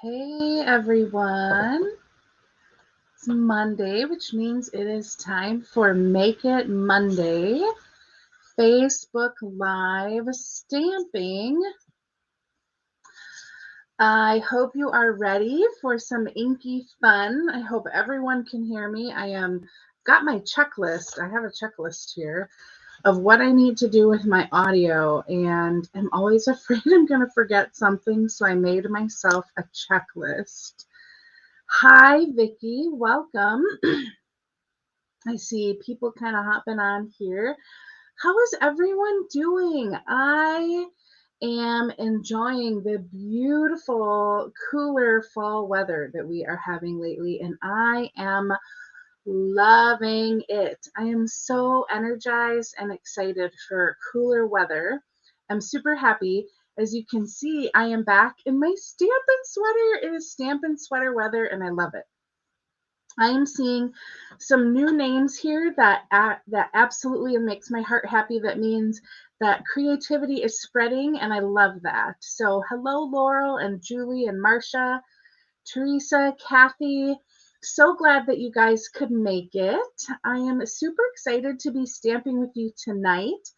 Hey everyone, it's Monday, which means it is time for Make It Monday Facebook Live stamping. I hope you are ready for some inky fun. I hope everyone can hear me. Got my checklist. I have a checklist here of what I need to do with my audio, and I'm always afraid I'm going to forget something, so I made myself a checklist. Hi, Vicki. Welcome. I see people kind of hopping on here. How is everyone doing? I am enjoying the beautiful, cooler fall weather that we are having lately, and I am loving it. I am so energized and excited for cooler weather. I'm super happy. As you can see, I am back in my Stampin' sweater. It is Stampin' sweater weather, and I love it. I am seeing some new names here that absolutely makes my heart happy. That means that creativity is spreading, and I love that. So hello, Laurel and Julie and Marcia, Teresa, Kathy. So glad that you guys could make it. I am super excited to be stamping with you tonight.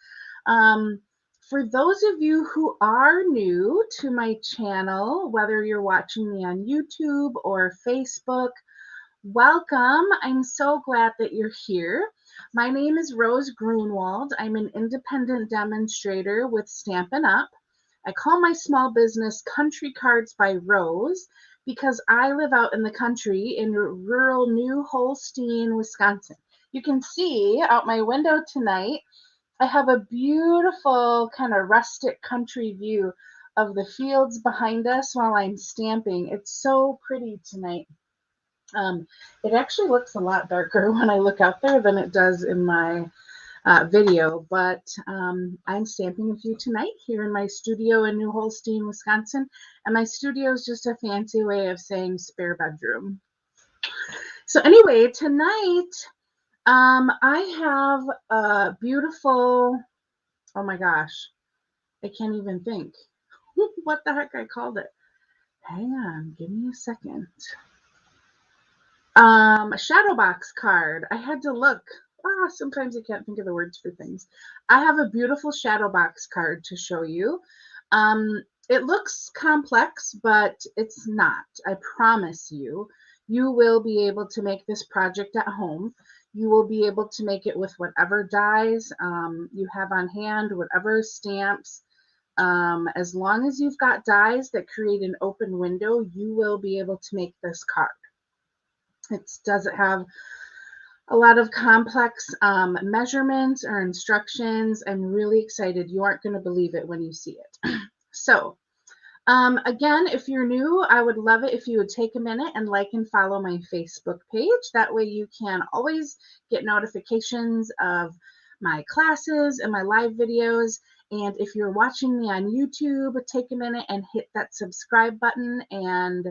For those of you who are new to my channel, whether you're watching me on YouTube or Facebook, welcome. I'm so glad that you're here. My name is Rose Grunwald. I'm an independent demonstrator with Stampin' Up. I call my small business Country Cards by Rose because I live out in the country in rural New Holstein, Wisconsin. You can see out my window tonight, I have a beautiful kind of rustic country view of the fields behind us while I'm stamping. It's so pretty tonight. It actually looks a lot darker when I look out there than it does in my video, but I'm stamping with you tonight here in my studio in New Holstein, Wisconsin, and my studio is just a fancy way of saying spare bedroom. So anyway, tonight I have a beautiful, oh my gosh, I can't even think what the heck I called it. Hang on, give me a second. A shadow box card. I had to look. Sometimes I can't think of the words for things. I have a beautiful shadow box card to show you. It looks complex, but it's not. I promise you. You will be able to make this project at home. You will be able to make it with whatever dies you have on hand, whatever stamps. As long as you've got dies that create an open window, you will be able to make this card. It doesn't have a lot of complex measurements or instructions. I'm really excited. You aren't going to believe it when you see it. So, again, if you're new, I would love it if you would take a minute and like and follow my Facebook page. That way you can always get notifications of my classes and my live videos. And if you're watching me on YouTube, take a minute and hit that subscribe button and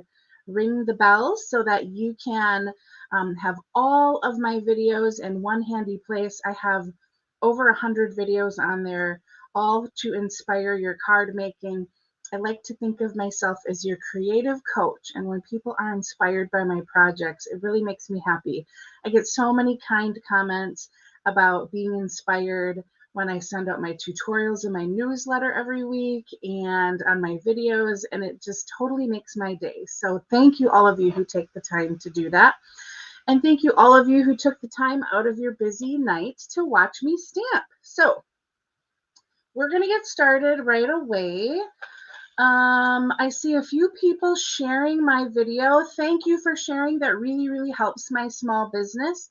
ring the bell so that you can have all of my videos in one handy place. I have over 100 videos on there, all to inspire your card making. I like to think of myself as your creative coach, and when people are inspired by my projects, it really makes me happy. I get so many kind comments about being inspired when I send out my tutorials in my newsletter every week and on my videos, and it just totally makes my day. So thank you all of you who take the time to do that. And thank you all of you who took the time out of your busy night to watch me stamp. So we're going to get started right away. I see a few people sharing my video. Thank you for sharing. That really, really helps my small business.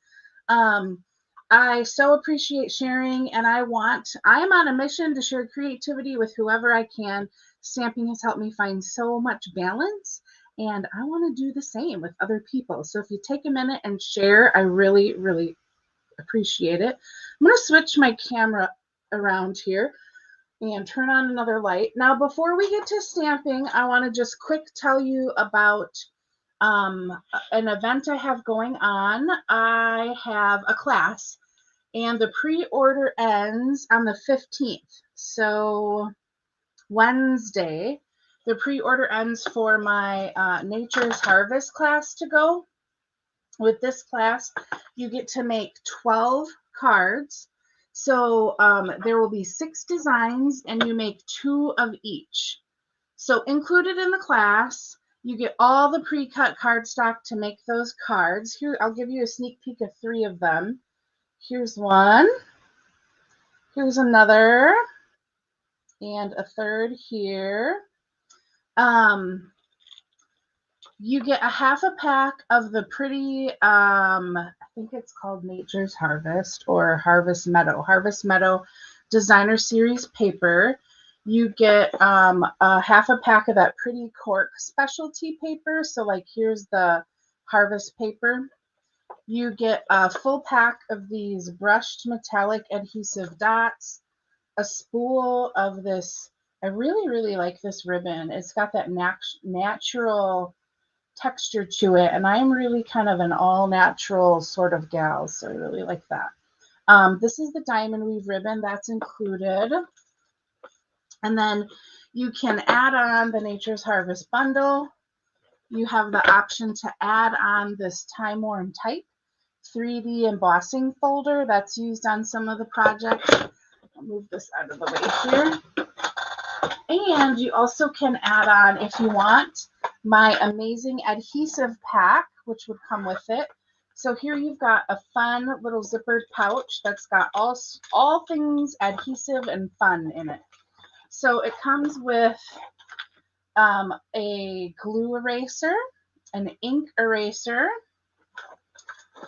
I so appreciate sharing, and I am on a mission to share creativity with whoever I can. Stamping has helped me find so much balance, and I want to do the same with other people. So if you take a minute and share, I really, really appreciate it. I'm going to switch my camera around here and turn on another light. Now, before we get to stamping, I want to just quick tell you about an event I have going on. I have a class, and the pre-order ends on the 15th. So Wednesday, The pre-order ends for my Nature's Harvest class to go. With this class, you get to make 12 cards. So there will be 6 designs, and you make 2 of each. So included in the class, you get all the pre-cut cardstock to make those cards. Here, I'll give you a sneak peek of 3 of them. Here's one. Here's another. And a third here. You get a half a pack of the pretty, I think it's called Nature's Harvest or Harvest Meadow Designer Series paper. You get a half a pack of that pretty cork specialty paper. So like here's the Harvest paper. You get a full pack of these brushed metallic adhesive dots, a spool of this. I really like this ribbon. It's got that natural texture to it, and I'm really kind of an all-natural sort of gal, so I really like that. This is the diamond weave ribbon that's included, and then you can add on the Nature's Harvest bundle. You have the option to add on this time-worn type 3D embossing folder that's used on some of the projects. I'll move this out of the way here. And you also can add on, if you want, my amazing adhesive pack, which would come with it. So here you've got a fun little zippered pouch that's got all things adhesive and fun in it. So it comes with a glue eraser, an ink eraser.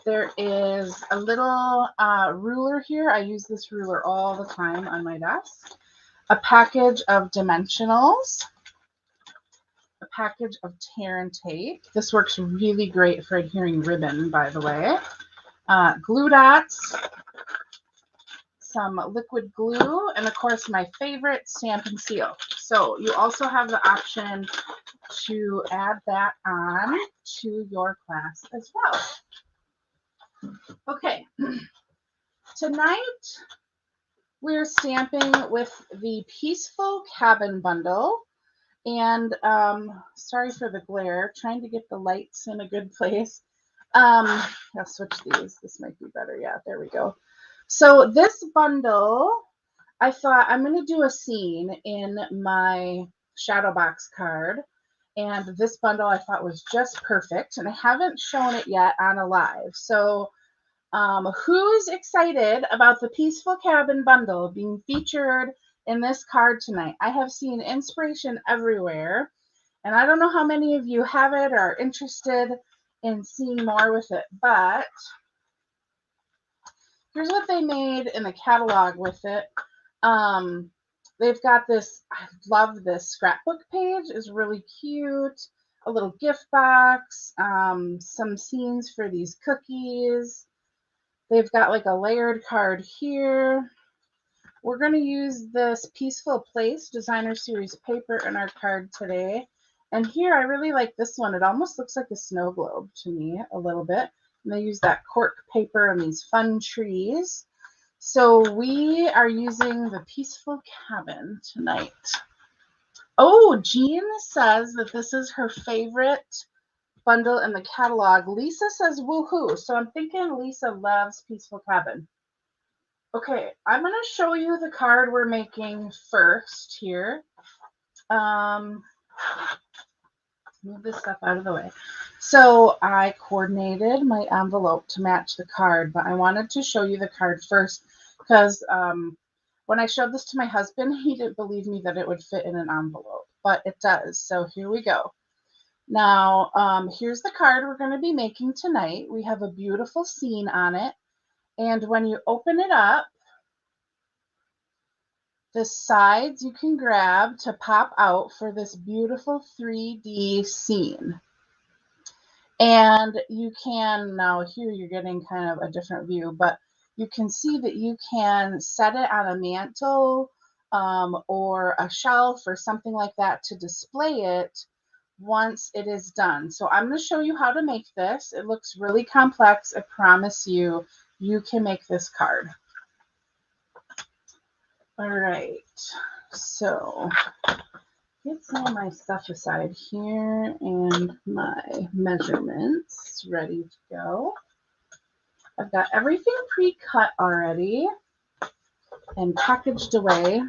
There is a little ruler here. I use this ruler all the time on my desk. A package of dimensionals, a package of tear and tape. This works really great for adhering ribbon, by the way. Glue dots, some liquid glue, and of course my favorite, stamp and seal. So you also have the option to add that on to your class as well. Okay, tonight we're stamping with the Peaceful Cabin bundle, and sorry for the glare, trying to get the lights in a good place. I'll switch these. This might be better. Yeah, there we go. So this bundle, I thought I'm going to do a scene in my shadow box card, and this bundle I thought was just perfect, and I haven't shown it yet on a live. So who's excited about the Peaceful Cabin bundle being featured in this card tonight? I have seen inspiration everywhere, and I don't know how many of you have it or are interested in seeing more with it, but here's what they made in the catalog with it. They've got this, I love this scrapbook page, is really cute. A little gift box, some scenes for these cookies. They've got like a layered card here. We're going to use this Peaceful Place Designer Series paper in our card today. And here, I really like this one. It almost looks like a snow globe to me a little bit. And they use that cork paper and these fun trees. So we are using the Peaceful Cabin tonight. Oh, Jean says that this is her favorite bundle in the catalog. Lisa says woohoo. So I'm thinking Lisa loves Peaceful Cabin. Okay, I'm going to show you the card we're making first here. Move this stuff out of the way. So I coordinated my envelope to match the card, but I wanted to show you the card first because when I showed this to my husband, he didn't believe me that it would fit in an envelope, but it does. So here we go. Now, here's the card we're going to be making tonight. We have a beautiful scene on it. And when you open it up, the sides you can grab to pop out for this beautiful 3D scene. And you can, now here you're getting kind of a different view, but you can see that you can set it on a mantle or a shelf or something like that to display it once it is done. So I'm going to show you how to make this. It looks really complex. I promise you, you can make this card. All right, so Get some of my stuff aside here and my measurements ready to go. I've got everything pre-cut already and packaged away.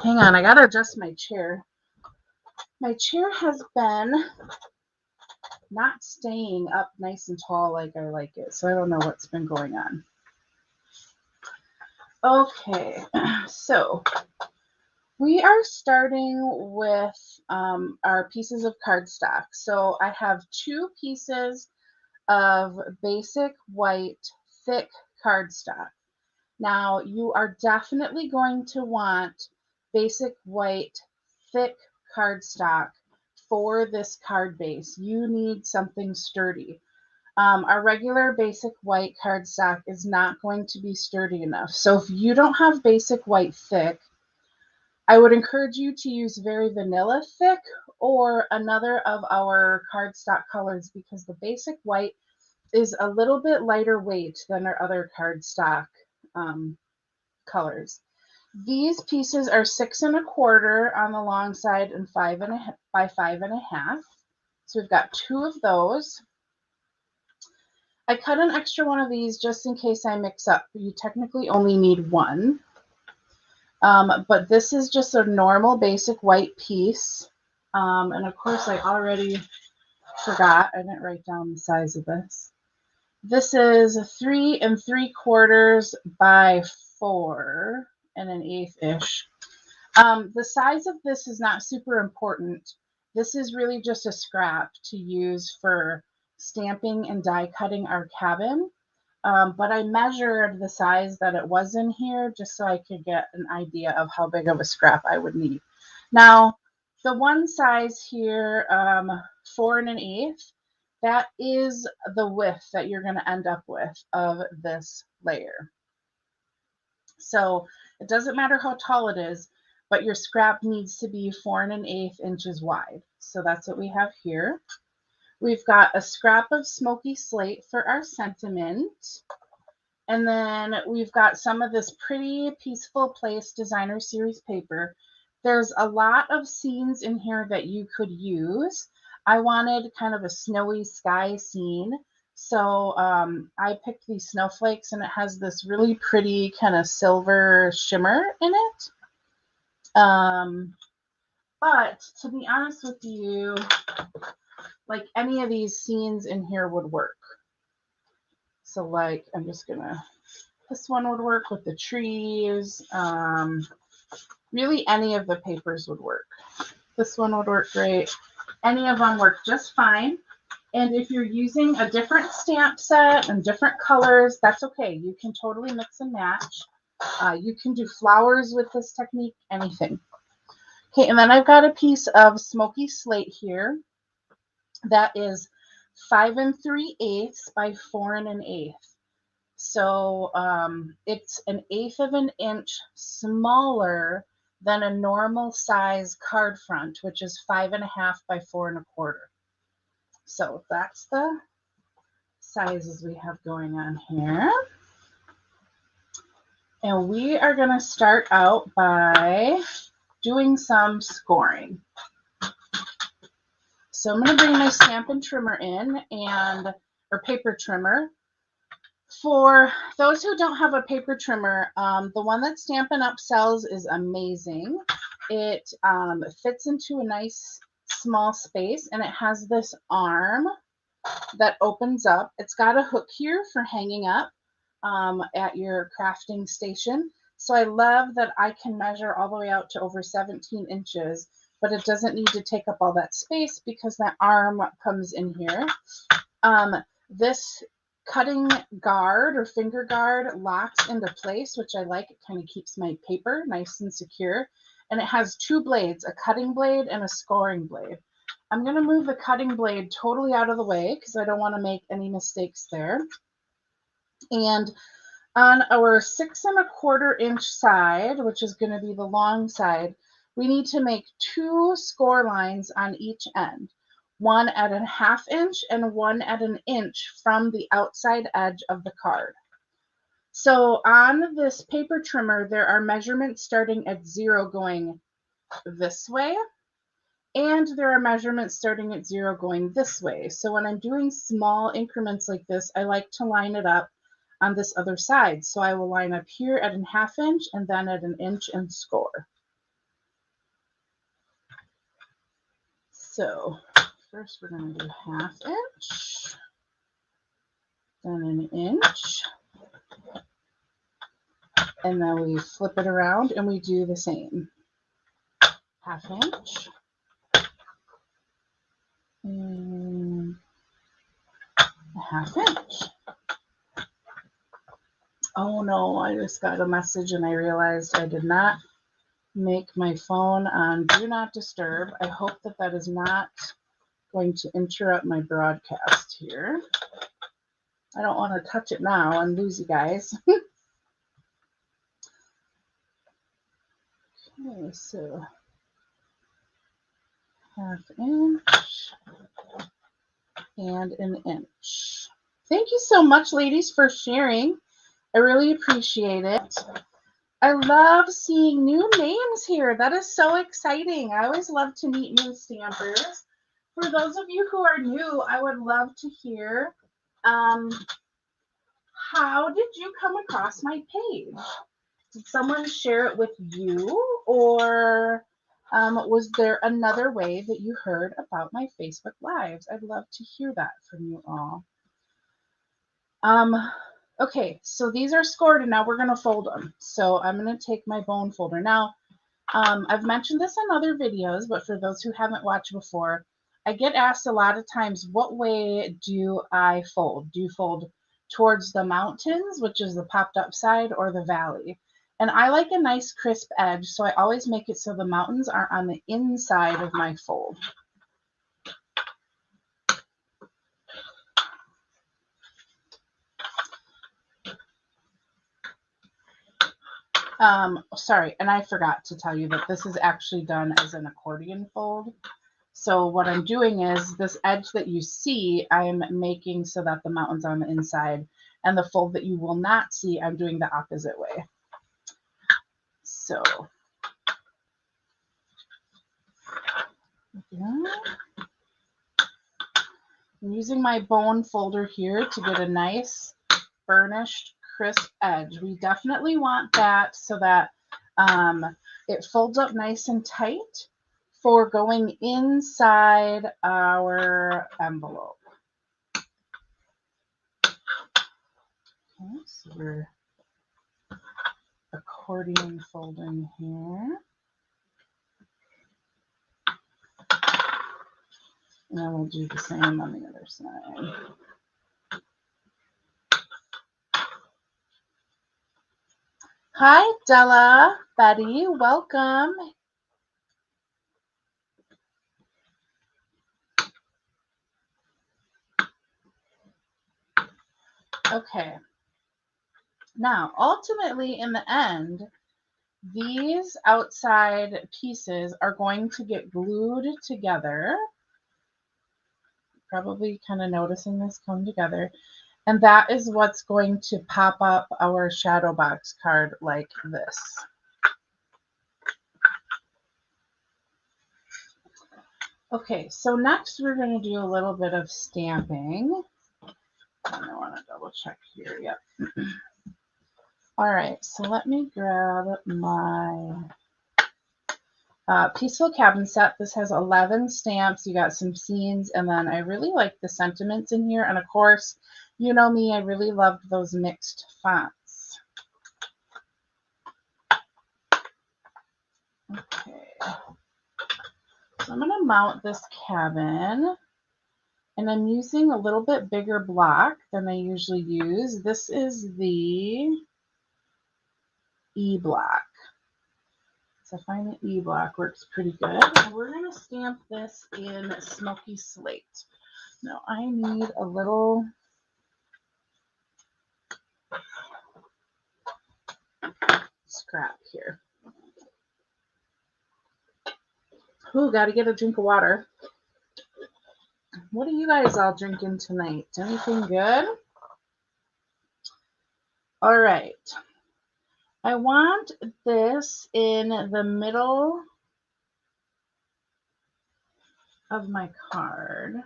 Hang on, I gotta adjust my chair. My chair has been not staying up nice and tall like I like it, so I don't know what's been going on. Okay, so we are starting with our pieces of cardstock. So I have 2 pieces of basic white thick cardstock. Now you are definitely going to want basic white thick cardstock for this card base. You need something sturdy. Our regular basic white cardstock is not going to be sturdy enough. So if you don't have basic white thick, I would encourage you to use very vanilla thick or another of our cardstock colors, because the basic white is a little bit lighter weight than our other cardstock colors. These pieces are 6 1/4 on the long side and 5 by 5 1/2. So we've got 2 of those. I cut an extra one of these just in case I mix up. You technically only need 1. But this is just a normal basic white piece. And of course I already forgot, I didn't write down the size of this. This is 3 3/4 by 4 1/8-ish. The size of this is not super important. This is really just a scrap to use for stamping and die cutting our cabin. But I measured the size that it was in here just so I could get an idea of how big of a scrap I would need. Now, the one size here, 4 1/8, that is the width that you're going to end up with of this layer. So it doesn't matter how tall it is, but your scrap needs to be 4 1/8 inches wide. So that's what we have here. We've got a scrap of smoky slate for our sentiment. And then we've got some of this pretty Peaceful Place Designer Series paper. There's a lot of scenes in here that you could use. I wanted kind of a snowy sky scene. So I picked these snowflakes, and it has this really pretty kind of silver shimmer in it. But to be honest with you, like any of these scenes in here would work. So like, I'm just gonna, this one would work with the trees. Really any of the papers would work. This one would work great. Any of them work just fine. And if you're using a different stamp set and different colors, that's okay. You can totally mix and match. You can do flowers with this technique, anything. Okay, and then I've got a piece of smoky slate here that is 5 3/8 by 4 1/8. So it's 1/8 of an inch smaller than a normal size card front, which is 5 1/2 by 4 1/4. So that's the sizes we have going on here. And we are going to start out by doing some scoring. So I'm going to bring my Stampin' Trimmer in, or paper trimmer. For those who don't have a paper trimmer, the one that Stampin' Up! Sells is amazing. It fits into a nice small space, and it has this arm that opens up. It's got a hook here for hanging up at your crafting station. So I love that I can measure all the way out to over 17 inches, but it doesn't need to take up all that space because that arm comes in here. This cutting guard or finger guard locks into place, which I like. It kind of keeps my paper nice and secure. And it has 2 blades, a cutting blade and a scoring blade. I'm going to move the cutting blade totally out of the way because I don't want to make any mistakes there. And on our 6 1/4 inch side, which is going to be the long side, we need to make 2 score lines on each end. One at a 1/2 inch and one at an inch from the outside edge of the card. So on this paper trimmer, there are measurements starting at 0 going this way. And there are measurements starting at 0 going this way. So when I'm doing small increments like this, I like to line it up on this other side. So I will line up here at a 1/2 inch and then at 1 inch and score. So first we're going to do 1/2 inch, then 1 inch, and then we flip it around and we do the same. 1/2 inch, and 1/2 inch. Oh no, I just got a message and I realized I did not make my phone on Do Not Disturb. I hope that that is not going to interrupt my broadcast here. I don't want to touch it now and lose you guys. Okay, so 1/2 inch and 1 inch. Thank you so much, ladies, for sharing. I really appreciate it. I love seeing new names here. That is so exciting. I always love to meet new stampers. For those of you who are new, I would love to hear, how did you come across my page? Did someone share it with you, or was there another way that you heard about my Facebook Lives? I'd love to hear that from you all. Okay, so these are scored, and now we're going to fold them. So I'm going to take my bone folder. Now, I've mentioned this in other videos, but for those who haven't watched before, I get asked a lot of times, what way do I fold? Do you fold towards the mountains, which is the popped up side, or the valley? And I like a nice crisp edge, so I always make it so the mountains are on the inside of my fold. Sorry, and I forgot to tell you that this is actually done as an accordion fold. So what I'm doing is this edge that you see, I'm making so that the mountain's on the inside, and the fold that you will not see, I'm doing the opposite way. So I'm using my bone folder here to get a nice burnished crisp edge. We definitely want that so that it folds up nice and tight for going inside our envelope. Okay, so we're accordion folding here. And then we'll do the same on the other side. Hi, Della, Betty, welcome. Okay. Now, ultimately, in the end, these outside pieces are going to get glued together. Probably kind of noticing this come together. And that is what's going to pop up our shadow box card like this. Okay, so next we're going to do a little bit of stamping. I want to double check here. Yep. All right, so let me grab my Peaceful Cabin set. This has 11 stamps. You got some scenes, and then I really like the sentiments in here. And of course, you know me, I really loved those mixed fonts. Okay. So I'm going to mount this cabin, and I'm using a little bit bigger block than I usually use. This is the E block. So I find the E block works pretty good. And we're going to stamp this in Smoky Slate. Now I need a little scrap here. Ooh, got to get a drink of water. What are you guys all drinking tonight? Anything good? All right. I want this in the middle of my card.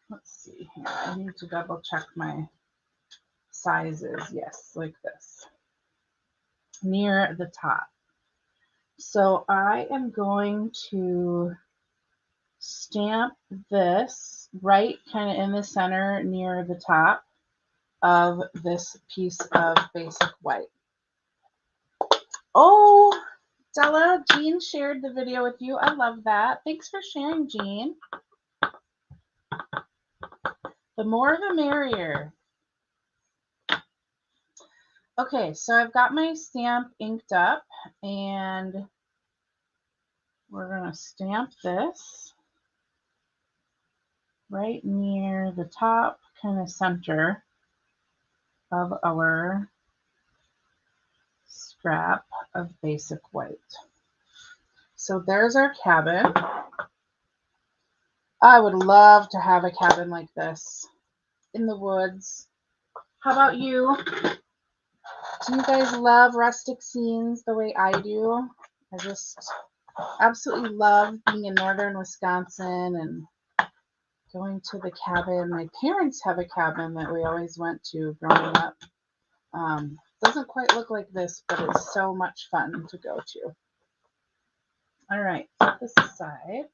Let's see here. I need to double check my sizes. Yes, like this, near the top. So I am going to stamp this right kind of in the center near the top of this piece of basic white. Oh, Della, Jean shared the video with you. I love that. Thanks for sharing, Jean. The more the merrier. Okay, so I've got my stamp inked up, and we're going to stamp this right near the top kind of center of our scrap of basic white. So there's our cabin. I would love to have a cabin like this in the woods. How about you? Do you guys love rustic scenes the way I do? I just absolutely love being in northern Wisconsin and going to the cabin. My parents have a cabin that we always went to growing up. Doesn't quite look like this, but it's so much fun to go to. All right, set this aside.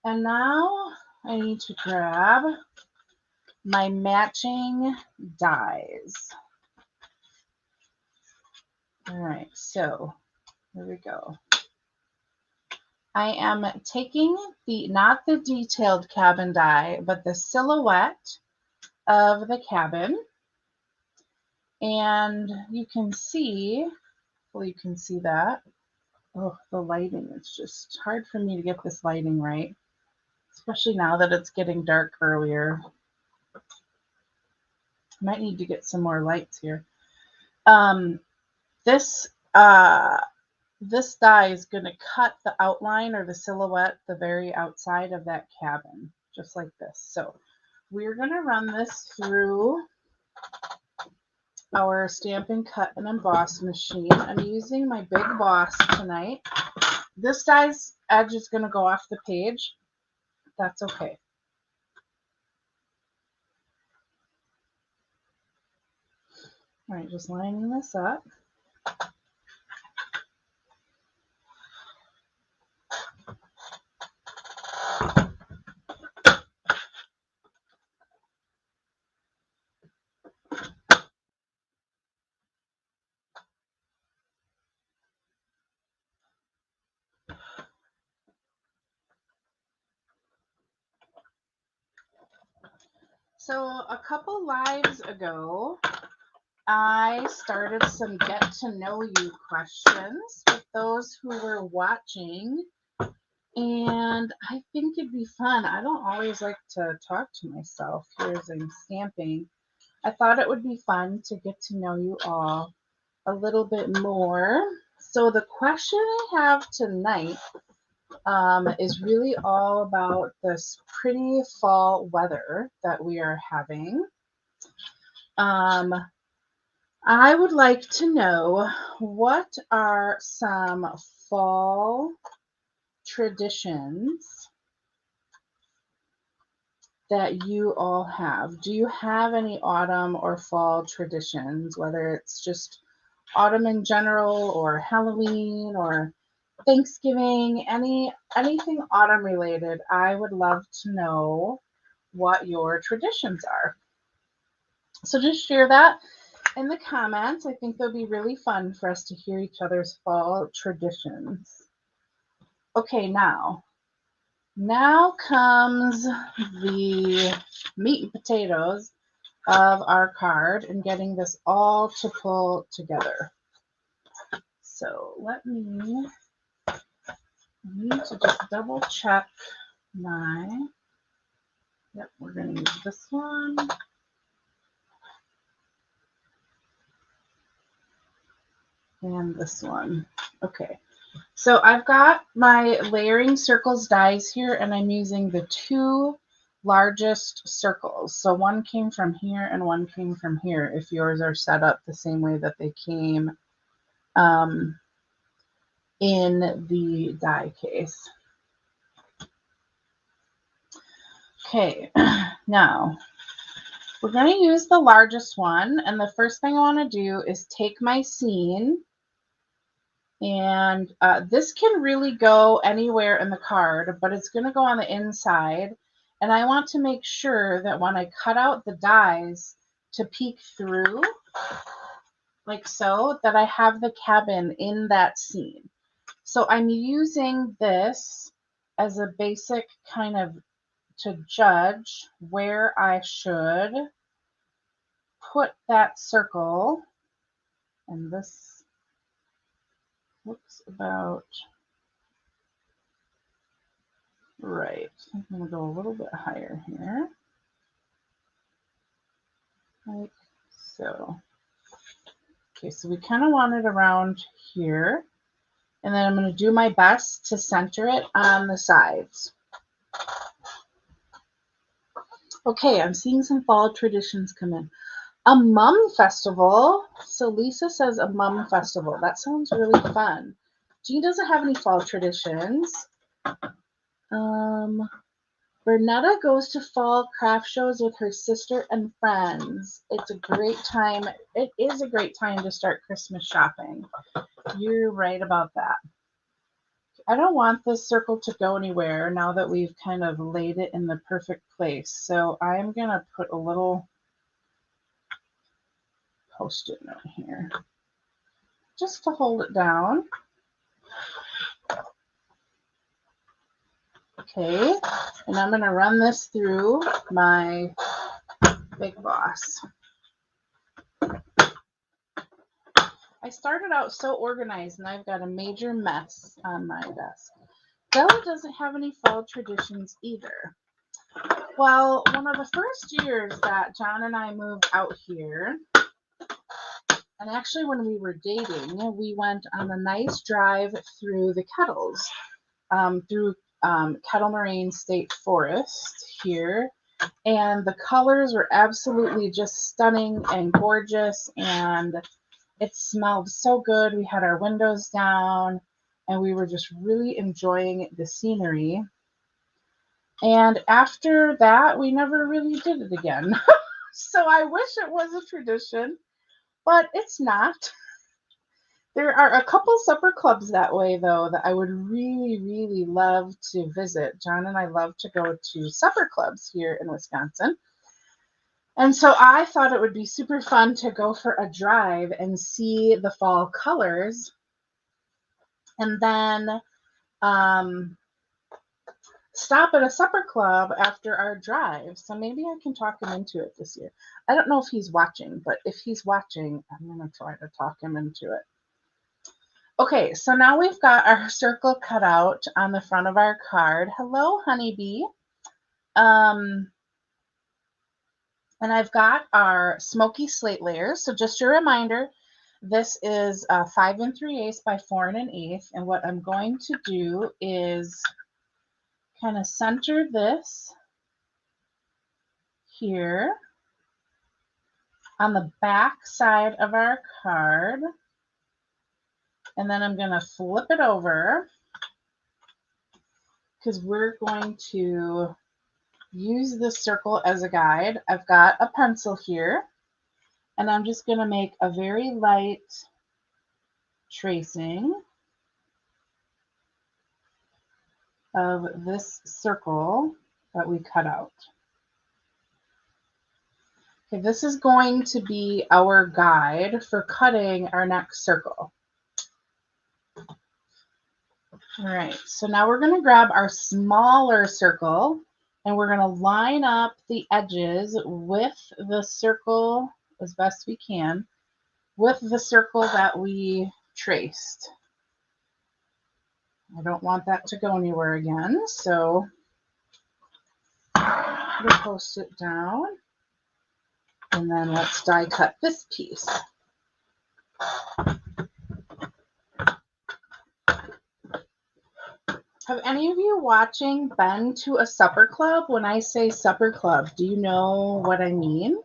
And now I need to grab my matching dies. All right, so here we go. I am taking not the detailed cabin die, but the silhouette of the cabin. And you can see, hopefully you can see that. Oh, the lighting, it's just hard for me to get this lighting right, especially now that it's getting dark earlier. Might need to get some more lights here. This die is going to cut the outline or the silhouette, the very outside of that cabin, just like this. So we're going to run this through our Stampin' Cut and Emboss machine. I'm using my Big Boss tonight. This die's edge is going to go off the page. That's okay. All right, just lining this up. So a couple lives ago, I started some get to know you questions with those who were watching, and I think it'd be fun. I don't always like to talk to myself here as I'm stamping. I thought it would be fun to get to know you all a little bit more. So the question I have tonight is really all about this pretty fall weather that we are having. I would like to know, what are some fall traditions that you all have? Do you have any autumn or fall traditions, whether it's just autumn in general or Halloween or Thanksgiving, anything autumn related? I would love to know what your traditions are. So just share that in the comments. I think they'll be really fun for us to hear each other's fall traditions. Okay, now comes the meat and potatoes of our card and getting this all to pull together. So I need to just double check yep, we're going to use this one. And this one. Okay, so I've got my layering circles dies here, and I'm using the two largest circles. So one came from here and one came from here, if yours are set up the same way that they came in the die case. Okay, now we're going to use the largest one, and the first thing I want to do is take my scene, and this can really go anywhere in the card, but it's going to go on the inside, and I want to make sure that when I cut out the dies to peek through, like so, that I have the cabin in that scene. So I'm using this as a basic kind of to judge where I should put that circle, and this looks about right. I'm going to go a little bit higher here, like so. Okay, so we kind of want it around here, and then I'm going to do my best to center it on the sides. Okay, I'm seeing some fall traditions come in. A mum festival. So Lisa says a mum festival. That sounds really fun. Jean doesn't have any fall traditions. Bernetta goes to fall craft shows with her sister and friends. It's a great time. It is a great time to start Christmas shopping. You're right about that. I don't want this circle to go anywhere now that we've kind of laid it in the perfect place. So I'm going to put a little Post-it note here just to hold it down. Okay, and I'm going to run this through my Big Boss. I started out so organized, and I've got a major mess on my desk. Bella doesn't have any fall traditions either. Well, one of the first years that John and I moved out here, and actually when we were dating, we went on a nice drive through the Kettles, through Kettle Moraine State Forest here, and the colors were absolutely just stunning and gorgeous, and it smelled so good. We had our windows down, and we were just really enjoying the scenery. And after that, we never really did it again. So I wish it was a tradition, but it's not. There are a couple supper clubs that way, though, that I would really, really love to visit. John and I love to go to supper clubs here in Wisconsin. And so I thought it would be super fun to go for a drive and see the fall colors, and then stop at a supper club after our drive. So maybe I can talk him into it this year. I don't know if he's watching, but if he's watching, I'm going to try to talk him into it. Okay, so now we've got our circle cut out on the front of our card. Hello, honeybee. And I've got our smoky slate layers. So just a reminder, this is 5 3/8 by 4 1/8. And what I'm going to do is kind of center this here on the back side of our card. And then I'm going to flip it over because we're going to use this circle as a guide. I've got a pencil here, and I'm just going to make a very light tracing of this circle that we cut out. Okay, this is going to be our guide for cutting our next circle. All right, so now we're going to grab our smaller circle, and we're going to line up the edges with the circle as best we can with the circle that we traced. I don't want that to go anywhere again, so we'll post it down, and then let's die cut this piece. Have any of you watching been to a supper club? When I say supper club, do you know what I mean?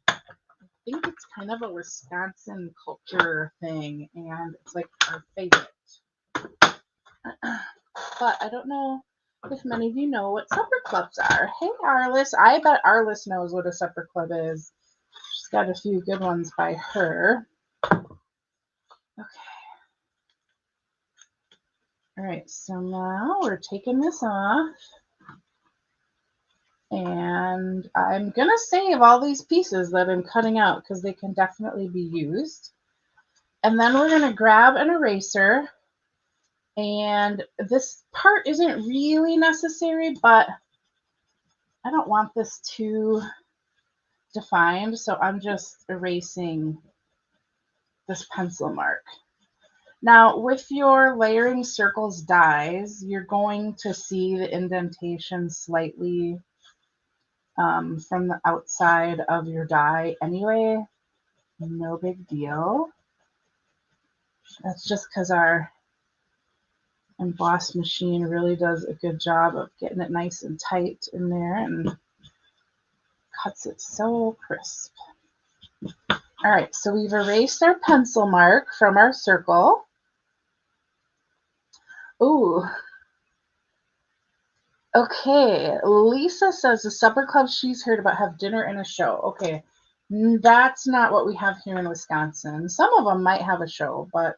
I think it's kind of a Wisconsin culture thing, and it's like our favorite. But I don't know if many of you know what supper clubs are. Hey, Arliss. I bet Arliss knows what a supper club is. She's got a few good ones by her. Okay. All right, so now we're taking this off. And I'm going to save all these pieces that I'm cutting out because they can definitely be used. And then we're going to grab an eraser. And this part isn't really necessary, but I don't want this too defined, so I'm just erasing this pencil mark. Now, with your layering circles dies, you're going to see the indentation slightly from the outside of your die anyway. No big deal. That's just because our emboss machine really does a good job of getting it nice and tight in there and cuts it so crisp. All right, so we've erased our pencil mark from our circle. Ooh. Okay, Lisa says the supper club she's heard about have dinner and a show. Okay, that's not what we have here in Wisconsin. Some of them might have a show, but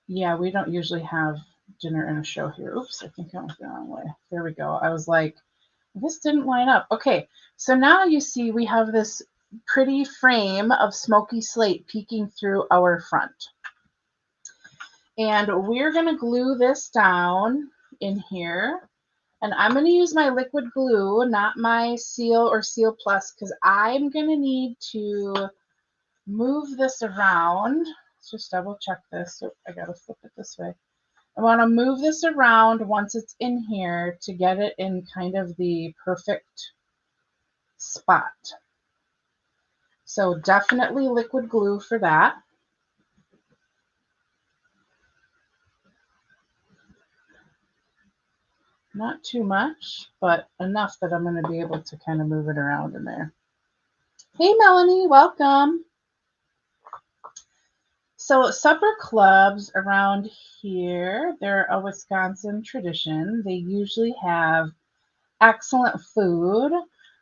yeah, we don't usually have dinner and a show here. Oops, I think I went the wrong way. There we go. I was like, this didn't line up. Okay, so now you see we have this pretty frame of smoky slate peeking through our front. And we're going to glue this down in here. And I'm going to use my liquid glue, not my Seal or Seal Plus, because I'm going to need to move this around. Let's just double check this. Oh, I got to flip it this way. I want to move this around once it's in here to get it in kind of the perfect spot. So definitely liquid glue for that. Not too much, but enough that I'm going to be able to kind of move it around in there. Hey, Melanie, welcome. So supper clubs around here, they're a Wisconsin tradition. They usually have excellent food.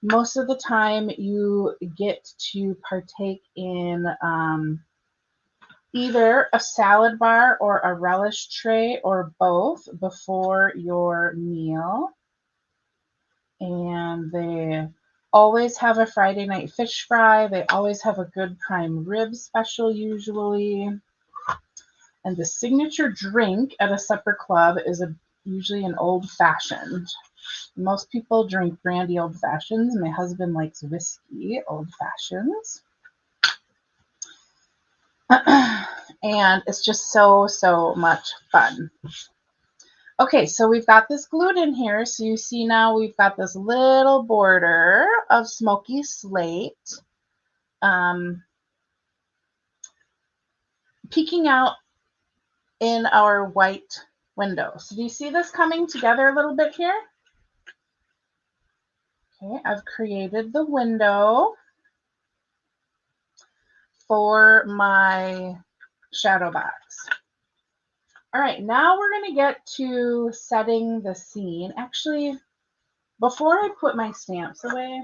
Most of the time you get to partake in either a salad bar or a relish tray or both before your meal. And they always have a Friday night fish fry. They always have a good prime rib special usually. And the signature drink at a supper club is usually an old fashioned. Most people drink brandy old fashions. My husband likes whiskey old fashions. And it's just so much fun. Okay, so we've got this glued in here. So you see now we've got this little border of smoky slate peeking out in our white window. So do you see this coming together a little bit here? Okay, I've created the window for my shadow box. All right, now we're going to get to setting the scene. Actually, before I put my stamps away,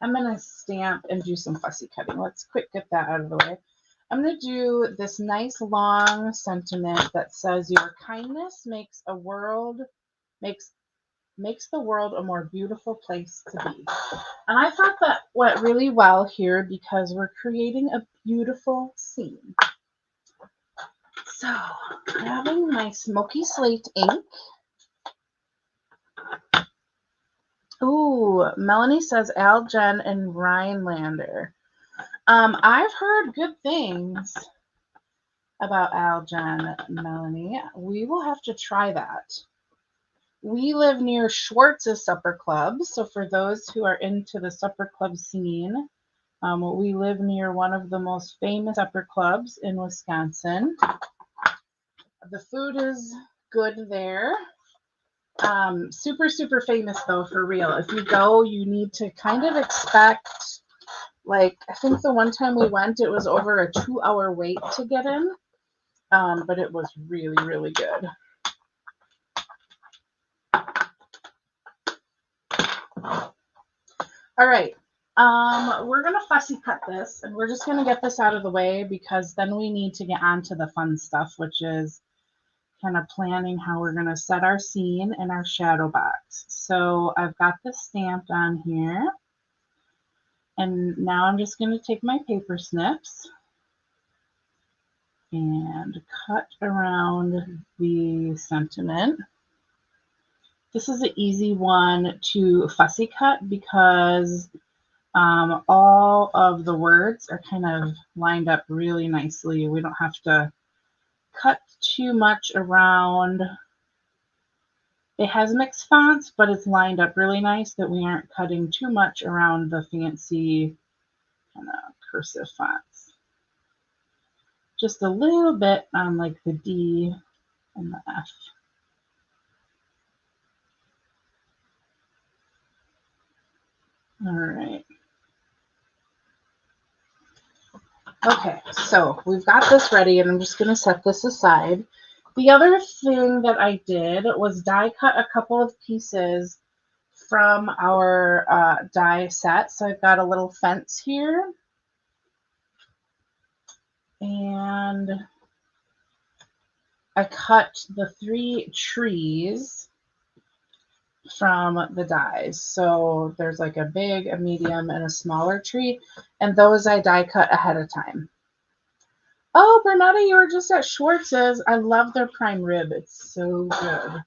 I'm going to stamp and do some fussy cutting. Let's quick get that out of the way. I'm going to do this nice long sentiment that says your kindness makes the world a more beautiful place to be. And I thought that went really well here because we're creating a beautiful scene. So, grabbing my smoky slate ink. Ooh, Melanie says Al, Jen, and Rhinelander. I've heard good things about Al, Jen, Melanie. We will have to try that. We live near Schwartz's Supper Club. So for those who are into the supper club scene, we live near one of the most famous supper clubs in Wisconsin. The food is good there. Super famous though, for real. If you go, you need to kind of expect, like, I think the one time we went, it was over a 2-hour wait to get in. But it was really good. All right. We're gonna fussy cut this, and we're just gonna get this out of the way because then we need to get on to the fun stuff, which is kind of planning how we're gonna set our scene and our shadow box. So I've got this stamped on here, and now I'm just gonna take my paper snips and cut around the sentiment. This is an easy one to fussy cut because all of the words are kind of lined up really nicely. We don't have to cut too much around. It has mixed fonts, but it's lined up really nice that we aren't cutting too much around the fancy kind of cursive fonts. Just a little bit on like the D and the F. All right. Okay, so we've got this ready, and I'm just going to set this aside. The other thing that I did was die cut a couple of pieces from our die set. So I've got a little fence here, and I cut the 3 trees from the dies. So there's like a big, a medium, and a smaller tree, and those I die cut ahead of time. Oh, Bernetta, you were just at Schwartz's. I love their prime rib. It's so good.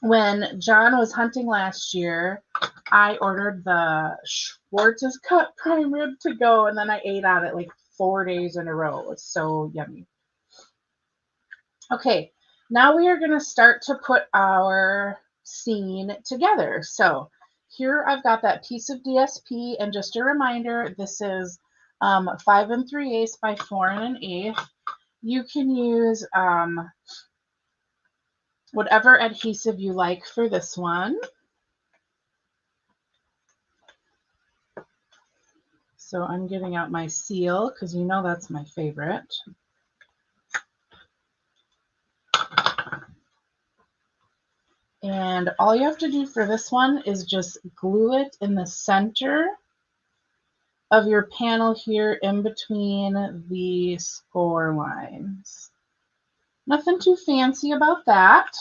When John was hunting last year, I ordered the Schwartz's cut prime rib to go, and then I ate on it like 4 days in a row. It's so yummy. Okay, now we are going to start to put our scene together. So here I've got that piece of DSP, and just a reminder, this is 5 3/8 by 4 1/8. You can use whatever adhesive you like for this one. So I'm getting out my seal because you know that's my favorite. And all you have to do for this one is just glue it in the center of your panel here in between the score lines. Nothing too fancy about that.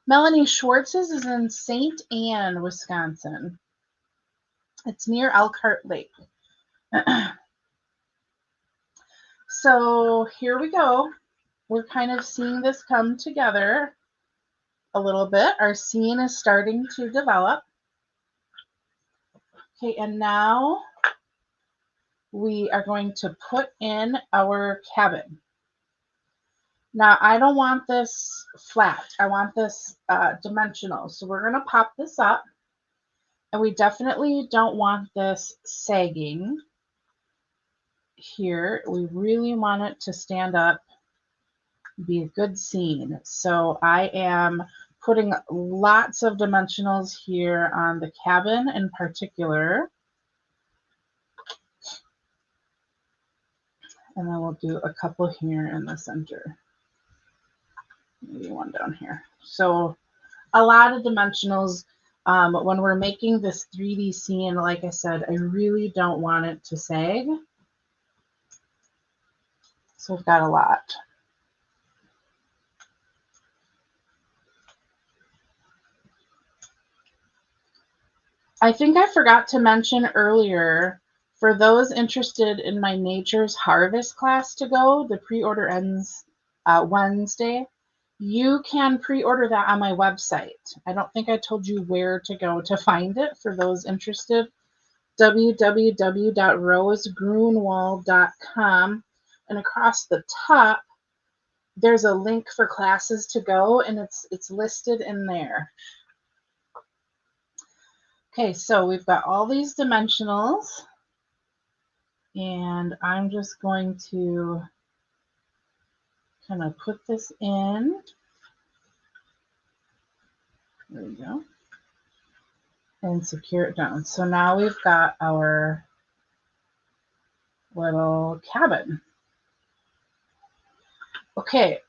Melanie Schwartz's is in St. Anne, Wisconsin. It's near Elkhart Lake. So here we go. We're kind of seeing this come together a little bit. Our scene is starting to develop. Okay, and now we are going to put in our cabin. Now, I don't want this flat. I want this dimensional. So we're going to pop this up. And we definitely don't want this sagging here. We really want it to stand up, be a good scene. So I am putting lots of dimensionals here on the cabin in particular. And then we'll do a couple here in the center. Maybe one down here. So a lot of dimensionals. When we're making this 3D scene, like I said, I really don't want it to sag. So we've got a lot. I think I forgot to mention earlier, for those interested in my Nature's Harvest class to go, the pre-order ends Wednesday. You can pre-order that on my website. I don't think I told you where to go to find it for those interested. www.rosegrunwald.com, and across the top there's a link for classes to go, and it's listed in there. Okay, so we've got all these dimensionals, and I'm just going to kind of put this in. There we go. And secure it down. So now we've got our little cabin. Okay.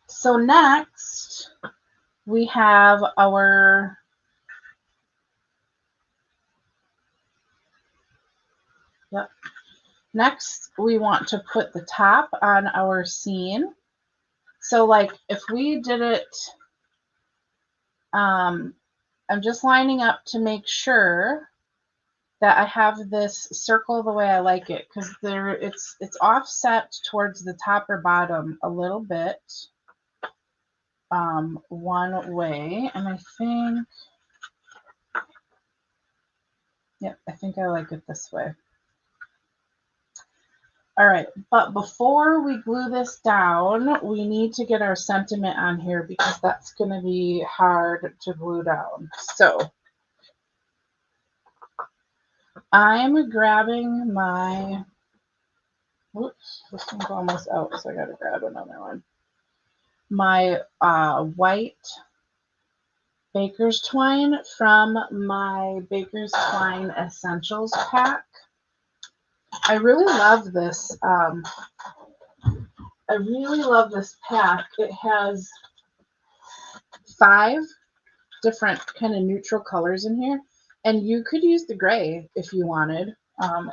So next we have our Next, we want to put the top on our scene. So like if we did it, I'm just lining up to make sure that I have this circle the way I like it, because it's offset towards the top or bottom a little bit one way, and I think, yep, I think I like it this way. All right, but before we glue this down, we need to get our sentiment on here because that's going to be hard to glue down. So I'm grabbing my, whoops, this one's almost out, so I got to grab another one. My white baker's twine from my Baker's Twine Essentials pack. I really love this. I really love this pack. It has 5 different kind of neutral colors in here, and you could use the gray if you wanted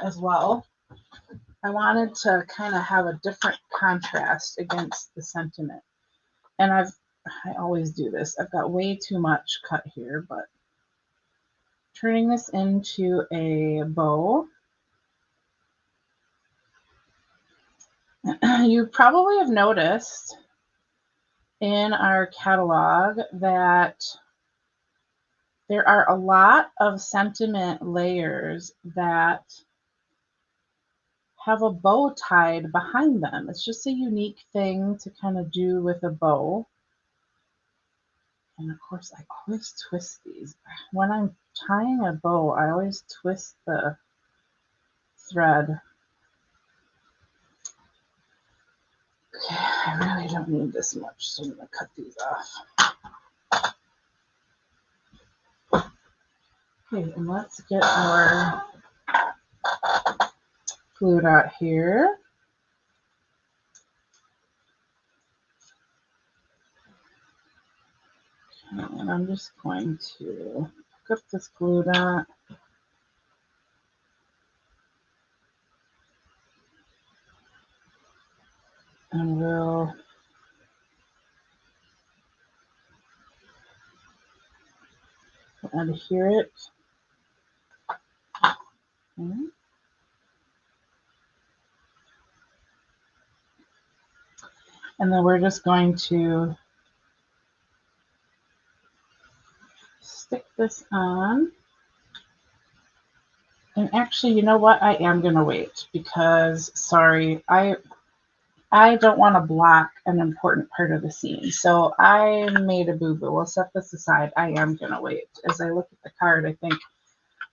as well. I wanted to kind of have a different contrast against the sentiment, and I always do this. I've got way too much cut here, but turning this into a bow. You probably have noticed in our catalog that there are a lot of sentiment layers that have a bow tied behind them. It's just a unique thing to kind of do with a bow. And of course, I always twist these. When I'm tying a bow, I always twist the thread. Okay, I really don't need this much, so I'm going to cut these off. Okay, and let's get our glue dot here. Okay, and I'm just going to pick up this glue dot. And we'll adhere it. Okay. And then we're just going to stick this on. And actually, you know what? I am going to wait because, sorry, I don't want to block an important part of the scene. So I made a boo-boo. We'll set this aside. I am going to wait. As I look at the card, I think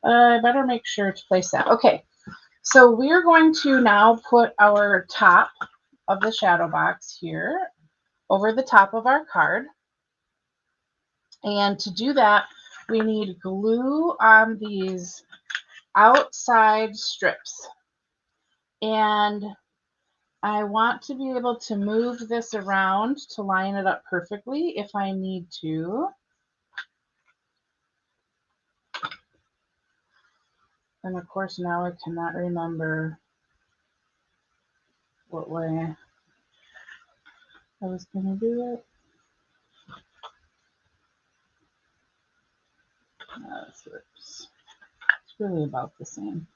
I better make sure to place that. Okay, so we're going to now put our top of the shadow box here over the top of our card. And to do that, we need glue on these outside strips. And I want to be able to move this around to line it up perfectly if I need to. And of course, now I cannot remember what way I was going to do it. It's really about the same.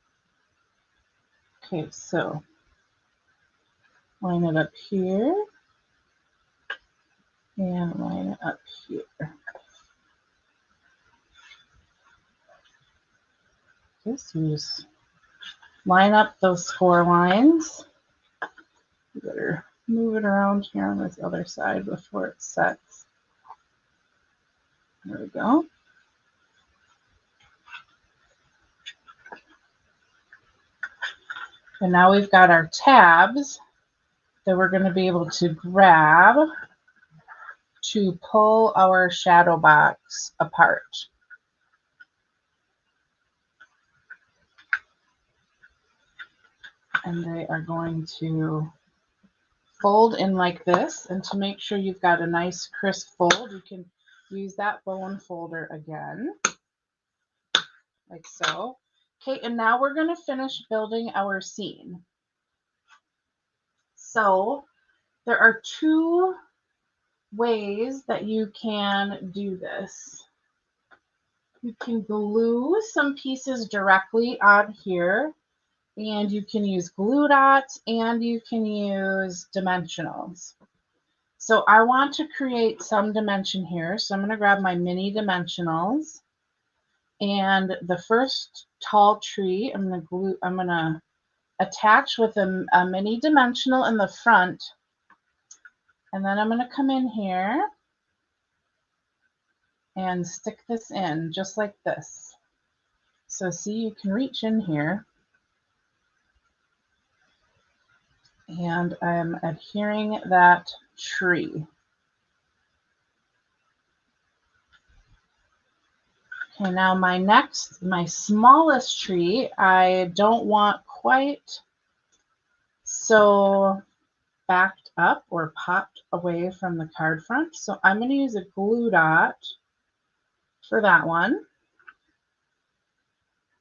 Okay, so line it up here and line it up here. Okay, so you just line up those 4 lines. You better move it around here on this other side before it sets. There we go. And now we've got our tabs that we're going to be able to grab to pull our shadow box apart. and they are going to fold in like this. And to make sure you've got a nice crisp fold, you can use that bone folder again, like so. Okay, and now we're going to finish building our scene. So there are two ways that you can do this. You can glue some pieces directly on here, and you can use glue dots, and you can use dimensionals. So I want to create some dimension here. So I'm going to grab my mini dimensionals, and the first tall tree I'm going to attach with a mini dimensional in the front, and then I'm going to come in here and stick this in just like this. So see, you can reach in here, and I'm adhering that tree. Okay, now my smallest tree, I don't want quite so backed up or popped away from the card front. So I'm going to use a glue dot for that one.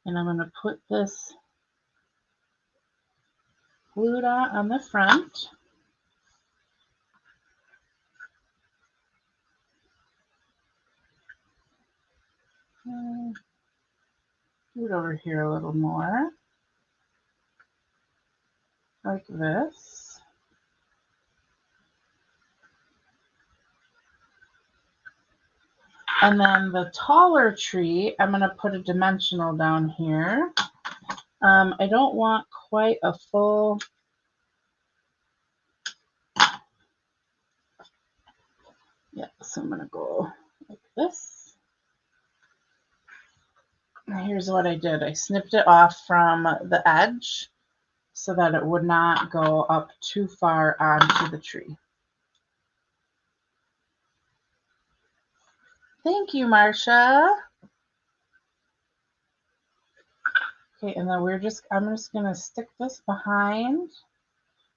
And I'm going to put this glue dot on the front. Do it over here a little more, like this. And then the taller tree, I'm going to put a dimensional down here. I don't want quite a full, yeah, so I'm going to go like this. And here's what I did. I snipped it off from the edge so that it would not go up too far onto the tree. Thank you, Marcia. Okay, and then I'm just going to stick this behind.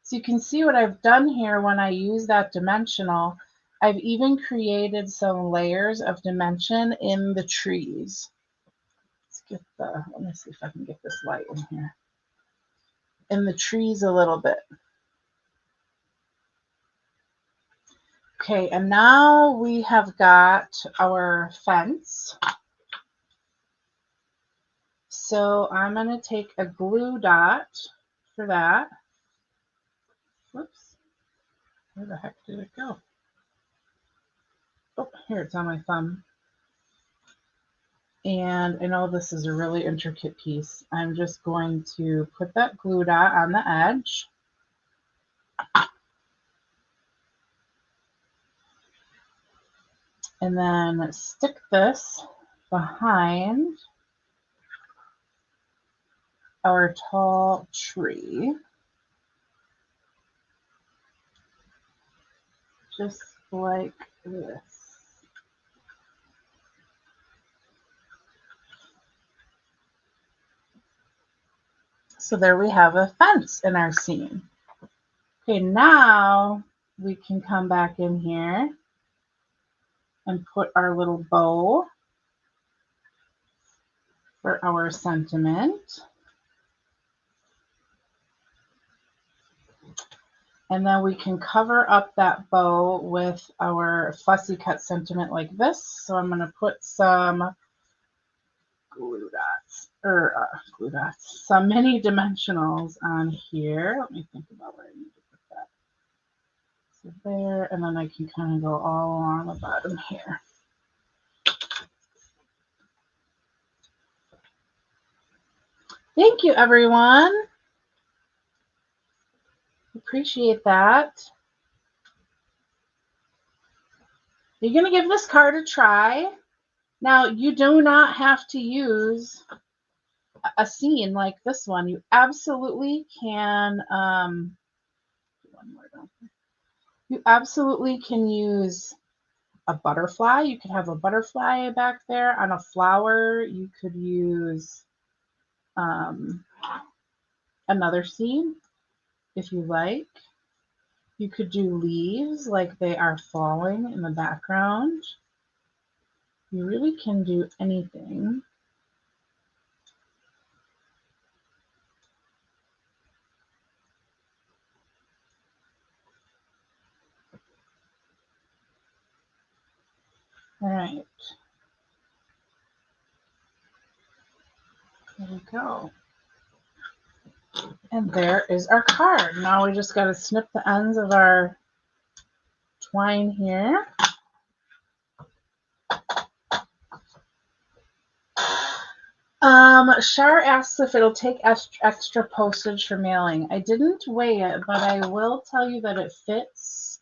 So you can see what I've done here when I use that dimensional. I've even created some layers of dimension in the trees. Let me see if I can get this light in here. In the trees a little bit. Okay, and now we have got our fence. So I'm going to take a glue dot for that. Whoops. Where the heck did it go? Oh, here, it's on my thumb. And I know this is a really intricate piece. I'm just going to put that glue dot on the edge. And then stick this behind our tall tree. Just like this. So there we have a fence in our scene. Okay, now we can come back in here and put our little bow for our sentiment. And then we can cover up that bow with our fussy cut sentiment like this. So I'm going to put some some mini dimensionals on here. Let me think about where I need to put that. So there, and then I can kind of go all along the bottom here. Thank you, everyone. Appreciate that. You're going to give this card a try. Now, you do not have to use a scene like this one. You absolutely can, you absolutely can use a butterfly. You could have a butterfly back there on a flower. You could use another seed if you like. You could do leaves like they are falling in the background. You really can do anything. All right. There we go. And there is our card. Now we just got to snip the ends of our twine here. Shar asks if it'll take extra postage for mailing. I didn't weigh it, but I will tell you that it fits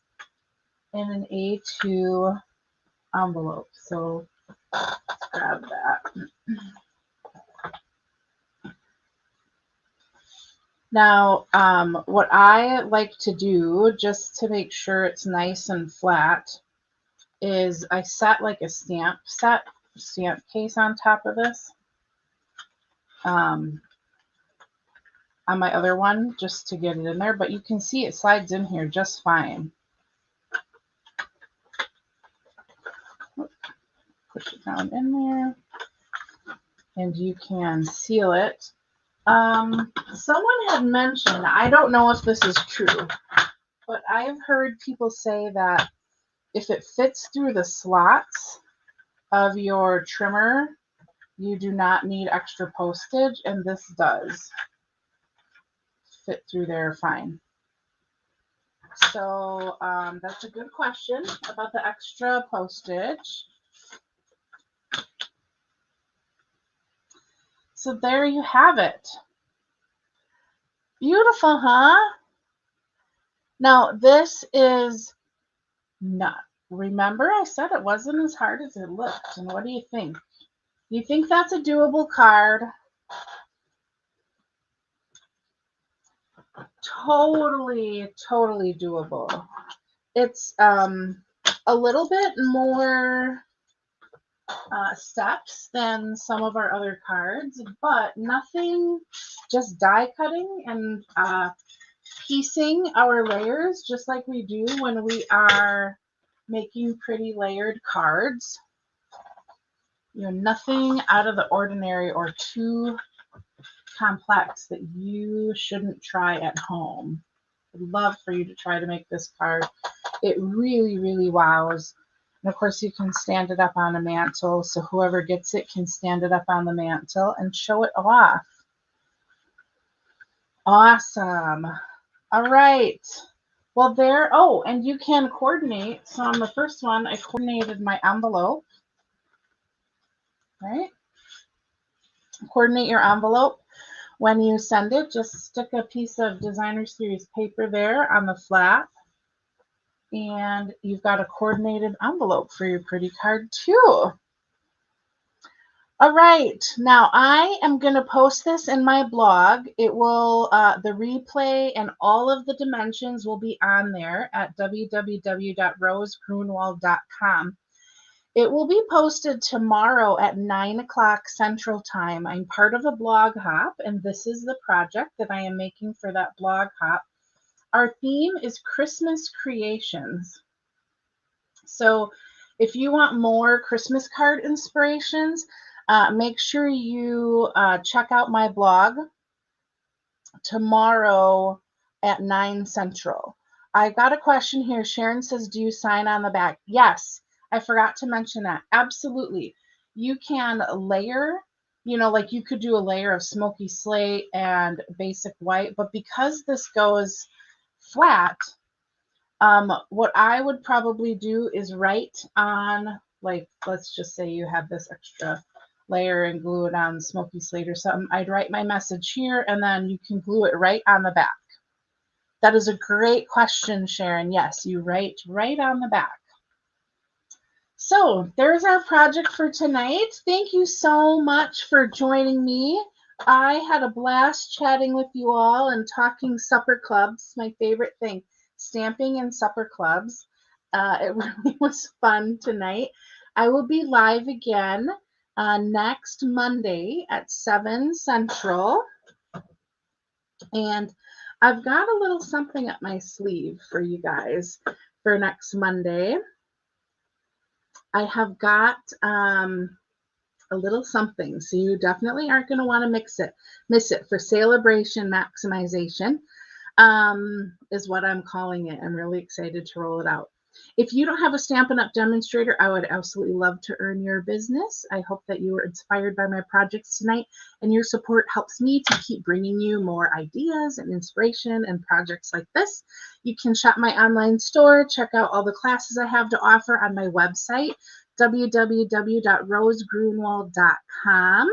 in an A2 envelope. So let's grab that. Now, what I like to do, just to make sure it's nice and flat, is I set like a stamp case on top of this. On my other one, just to get it in there, but you can see it slides in here just fine. Push it down in there, and you can seal it. Someone had mentioned, I don't know if this is true, but I've heard people say that if it fits through the slots of your trimmer, you do not need extra postage, and this does fit through there fine. So that's a good question about the extra postage. So there you have it. Beautiful, huh? Now this is not. Remember I said it wasn't as hard as it looked. And what do you think? You think that's a doable card? Totally, totally doable. It's a little bit more steps than some of our other cards, but nothing, just die cutting and piecing our layers just like we do when we are making pretty layered cards. You know, nothing out of the ordinary or too complex that you shouldn't try at home. I'd love for you to try to make this card. It really, really wows. And of course, you can stand it up on a mantle, so whoever gets it can stand it up on the mantle and show it off. Awesome. All right. Well, there, oh, and you can coordinate. So on the first one, I coordinated my envelope. Right? Coordinate your envelope. When you send it, just stick a piece of Designer Series paper there on the flap. And you've got a coordinated envelope for your pretty card too. All right, now I am going to post this in my blog. It will, the replay and all of the dimensions will be on there at www.rosegrunwald.com. It will be posted tomorrow at 9 o'clock Central Time. I'm part of a blog hop, and this is the project that I am making for that blog hop. Our theme is Christmas creations. So if you want more Christmas card inspirations, make sure you check out my blog tomorrow at 9 Central. I got a question here. Sharon says, do you sign on the back? Yes. I forgot to mention that. Absolutely. You can layer, you know, like you could do a layer of smoky slate and basic white, but because this goes flat, what I would probably do is write on, like, let's just say you have this extra layer and glue it on smoky slate or something. I'd write my message here and then you can glue it right on the back. That is a great question, Sharon. Yes, you write right on the back. So there's our project for tonight. Thank you so much for joining me. I had a blast chatting with you all and talking supper clubs, my favorite thing, stamping and supper clubs. It really was fun tonight. I will be live again next Monday at 7 Central. And I've got a little something up my sleeve for you guys for next Monday. I have got a little something, so you definitely aren't going to want to miss it for celebration maximization, is what I'm calling it. I'm really excited to roll it out. If you don't have a Stampin' Up! Demonstrator, I would absolutely love to earn your business. I hope that you were inspired by my projects tonight, and your support helps me to keep bringing you more ideas and inspiration and projects like this. You can shop my online store, check out all the classes I have to offer on my website, www.rosegrunwald.com,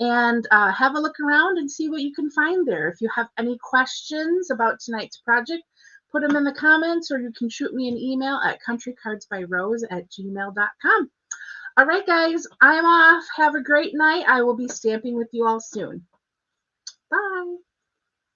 and have a look around and see what you can find there. If you have any questions about tonight's project, put them in the comments, or you can shoot me an email at countrycardsbyrose@gmail.com. All right, guys, I'm off. Have a great night. I will be stamping with you all soon. Bye.